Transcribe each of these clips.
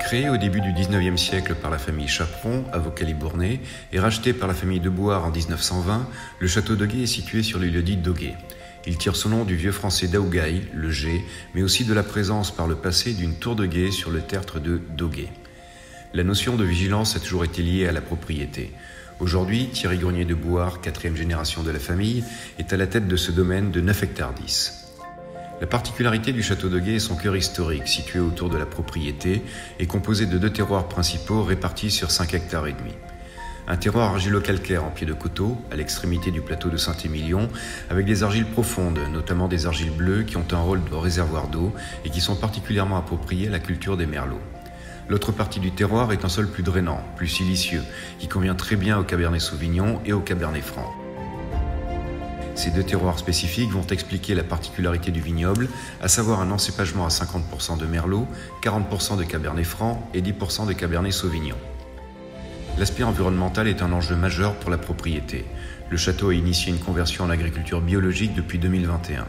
Créé au début du XIXe siècle par la famille Chaperon, avocat libournais, et racheté par la famille de Boire en 1920, le château d'Auguet est situé sur l'île dit d'Auguet. Il tire son nom du vieux français d'Augaï, le G, mais aussi de la présence par le passé d'une tour de guet sur le tertre de Dauguet. La notion de vigilance a toujours été liée à la propriété. Aujourd'hui, Thierry Grenier de Boire, 4e génération de la famille, est à la tête de ce domaine de 9 hectares 10. La particularité du château d'Auguet est son cœur historique, situé autour de la propriété et composé de 2 terroirs principaux répartis sur 5 hectares et demi. Un terroir argilo-calcaire en pied de coteau, à l'extrémité du plateau de Saint-Émilion, avec des argiles profondes, notamment des argiles bleues qui ont un rôle de réservoir d'eau et qui sont particulièrement appropriées à la culture des merlots. L'autre partie du terroir est un sol plus drainant, plus silicieux, qui convient très bien au Cabernet Sauvignon et au Cabernet Franc. Ces 2 terroirs spécifiques vont expliquer la particularité du vignoble, à savoir un encépagement à 50% de Merlot, 40% de Cabernet Franc et 10% de Cabernet Sauvignon. L'aspect environnemental est un enjeu majeur pour la propriété. Le château a initié une conversion en agriculture biologique depuis 2021.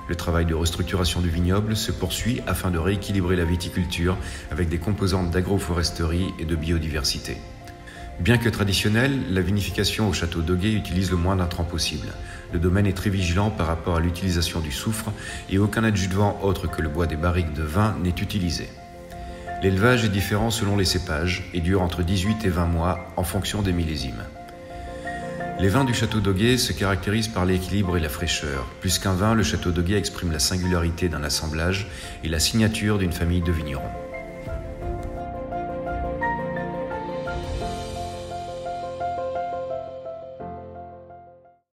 Le travail de restructuration du vignoble se poursuit afin de rééquilibrer la viticulture avec des composantes d'agroforesterie et de biodiversité. Bien que traditionnelle, la vinification au château d'Auguet utilise le moins d'intrants possible. Le domaine est très vigilant par rapport à l'utilisation du soufre et aucun adjuvant autre que le bois des barriques de vin n'est utilisé. L'élevage est différent selon les cépages et dure entre 18 et 20 mois en fonction des millésimes. Les vins du château d'Auguet se caractérisent par l'équilibre et la fraîcheur. Plus qu'un vin, le château d'Auguet exprime la singularité d'un assemblage et la signature d'une famille de vignerons.